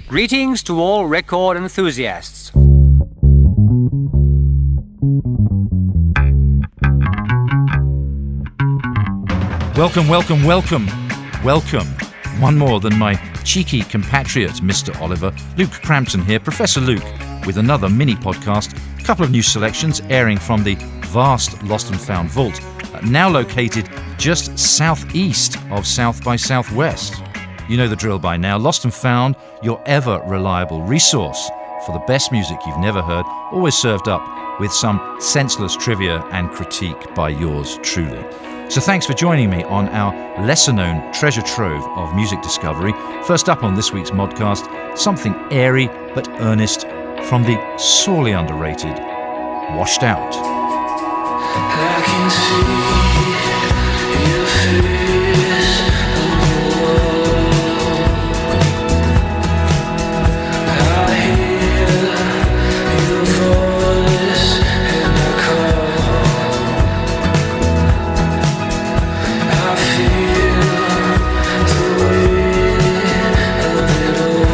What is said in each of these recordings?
Greetings to all record enthusiasts. Welcome. One more than my cheeky compatriot, Mr. Oliver. Luke Crampton here, Professor Luke, with another mini podcast. A couple of new selections airing from the vast Lost and Found vault, now located just southeast of South by Southwest. You know the drill by now. Lost and Found, your ever reliable resource for the best music you've never heard, always served up with some senseless trivia and critique by yours truly. So thanks for joining me on our lesser-known treasure trove of music discovery. First up on this week's modcast, something airy but earnest from the sorely underrated Washed Out. I can see your face on the wall. I hear your voice and I call. I feel the weight of it all.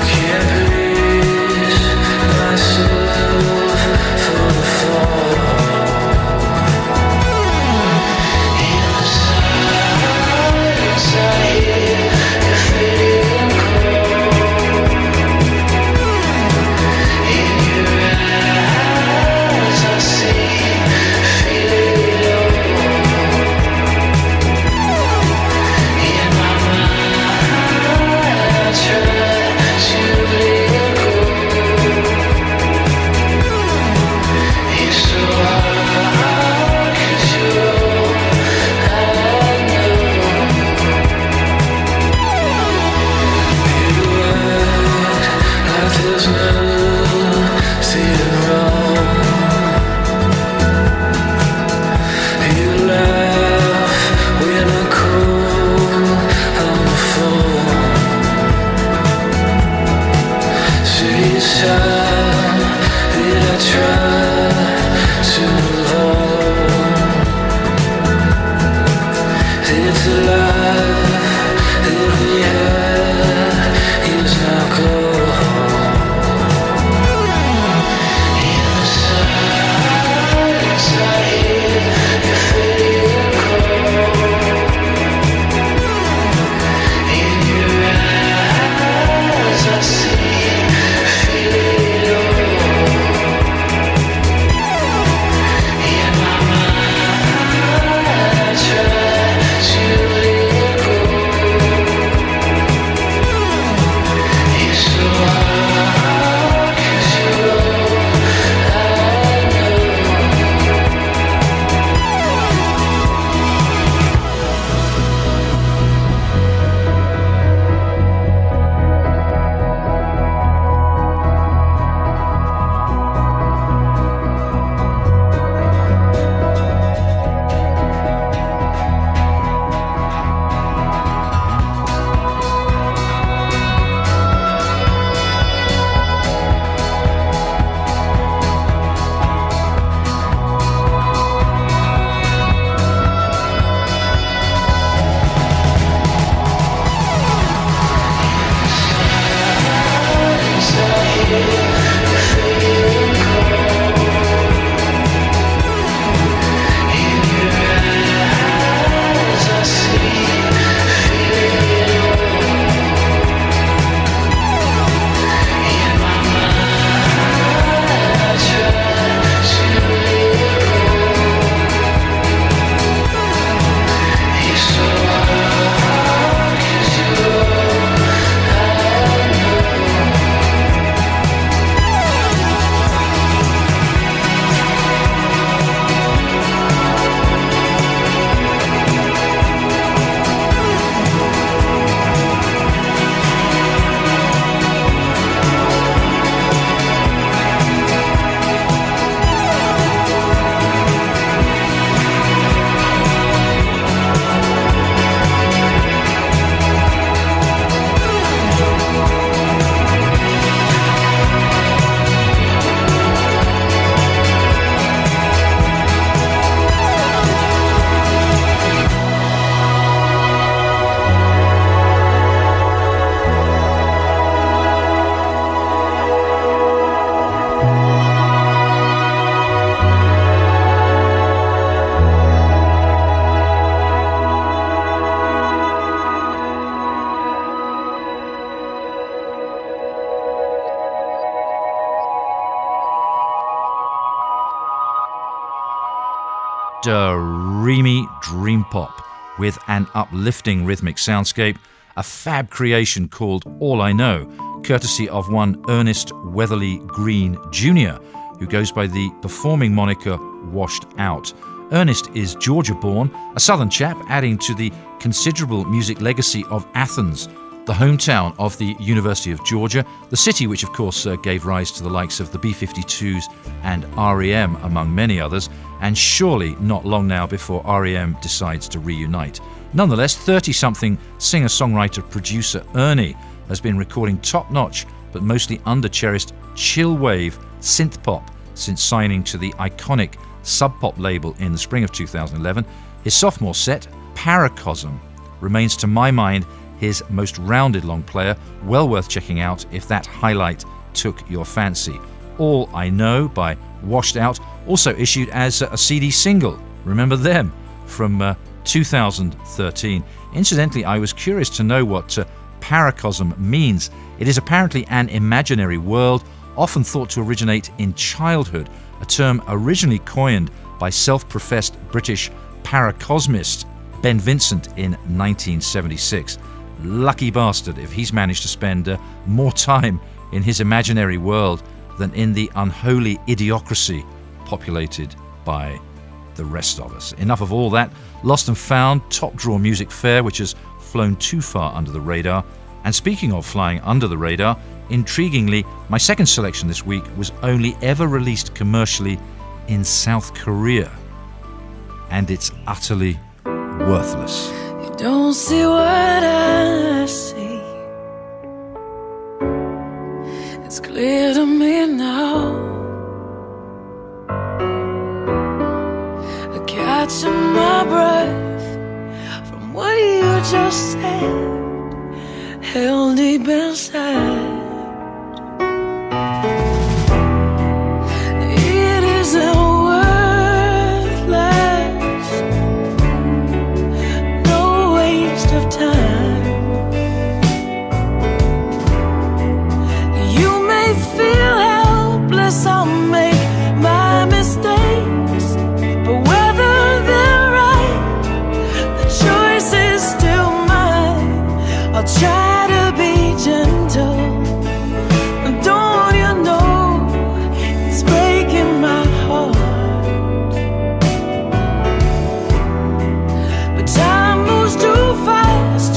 Can't brace myself for the fall. dreamy dream pop with an uplifting rhythmic soundscape, a fab creation called All I Know, courtesy of one Ernest Weatherly Green Jr., who goes by the performing moniker Washed Out. Ernest is Georgia-born, a southern chap, adding to the considerable music legacy of Athens, the hometown of the University of Georgia, the city which of course gave rise to the likes of the B-52s and R.E.M. among many others, and surely not long now before R.E.M. decides to reunite. Nonetheless, 30-something singer-songwriter-producer Ernie has been recording top-notch but mostly under-cherished chill-wave synth-pop since signing to the iconic Sub Pop label in the spring of 2011. His sophomore set, Paracosm, remains to my mind his most rounded long player, well worth checking out if that highlight took your fancy. All I Know by Washed Out, also issued as a CD single, remember them, from 2013. Incidentally, I was curious to know what Paracosm means. It is apparently an imaginary world, often thought to originate in childhood, a term originally coined by self-professed British paracosmist Ben Vincent in 1976. Lucky bastard if he's managed to spend more time in his imaginary world than in the unholy idiocracy populated by the rest of us. Enough of all that. Lost and Found, top draw music fare which has flown too far under the radar. And speaking of flying under the radar, intriguingly, my second selection this week was only ever released commercially in South Korea. And it's utterly worthless. You don't see what I see. It's clear to me now. I'm catching my breath from what you just said. Held deep inside. It isn't worthless, no waste of time. You may feel helpless, I'll make my mistakes, but whether they're right, the choice is still mine. I'll try to be gentle. Don't you know it's breaking my heart? But time moves too fast.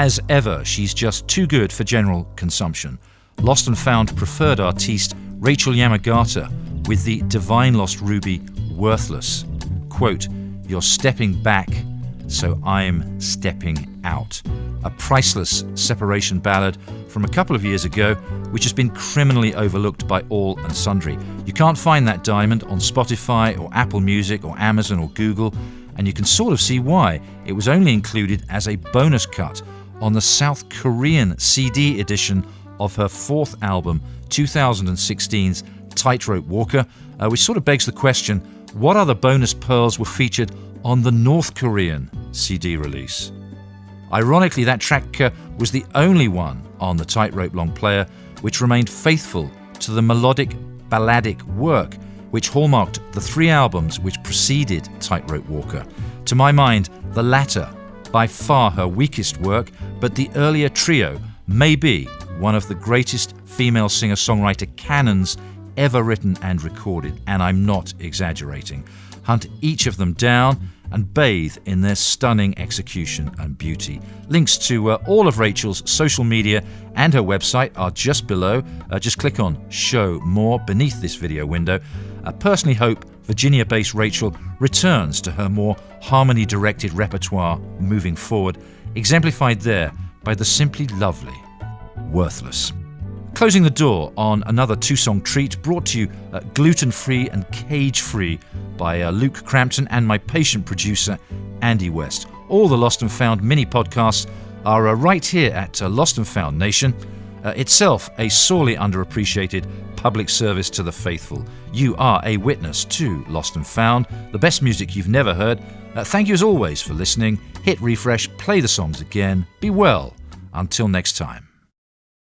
As ever, she's just too good for general consumption. Lost and Found preferred artiste Rachael Yamagata with the Divine Lost Ruby Worthless. Quote, "You're stepping back, so I'm stepping out." A priceless separation ballad from a couple of years ago, which has been criminally overlooked by all and sundry. You can't find that diamond on Spotify or Apple Music or Amazon or Google, and you can sort of see why. It was only included as a bonus cut on the South Korean CD edition of her fourth album, 2016's Tightrope Walker, which sort of begs the question, what other bonus pearls were featured on the North Korean CD release? Ironically, that track was the only one on the Tightrope long player which remained faithful to the melodic, balladic work which hallmarked the three albums which preceded Tightrope Walker. To my mind, the latter, by far her weakest work, but the earlier trio may be one of the greatest female singer-songwriter canons ever written and recorded, and I'm not exaggerating. Hunt each of them down and bathe in their stunning execution and beauty. Links to all of Rachael's social media and her website are just below. Just click on Show More beneath this video window. I personally hope Virginia-based Rachael returns to her more harmony-directed repertoire moving forward, exemplified there by the simply lovely Worthless. Closing the door on another two-song treat brought to you gluten-free and cage-free by Luke Crampton and my patient producer, Andy West. All the Lost and Found mini podcasts are right here at Lost and Found Nation, itself a sorely underappreciated public service to the faithful. You are a witness to Lost and Found, the best music you've never heard. Thank you as always for listening. Hit refresh, play the songs again. Be well. Until next time.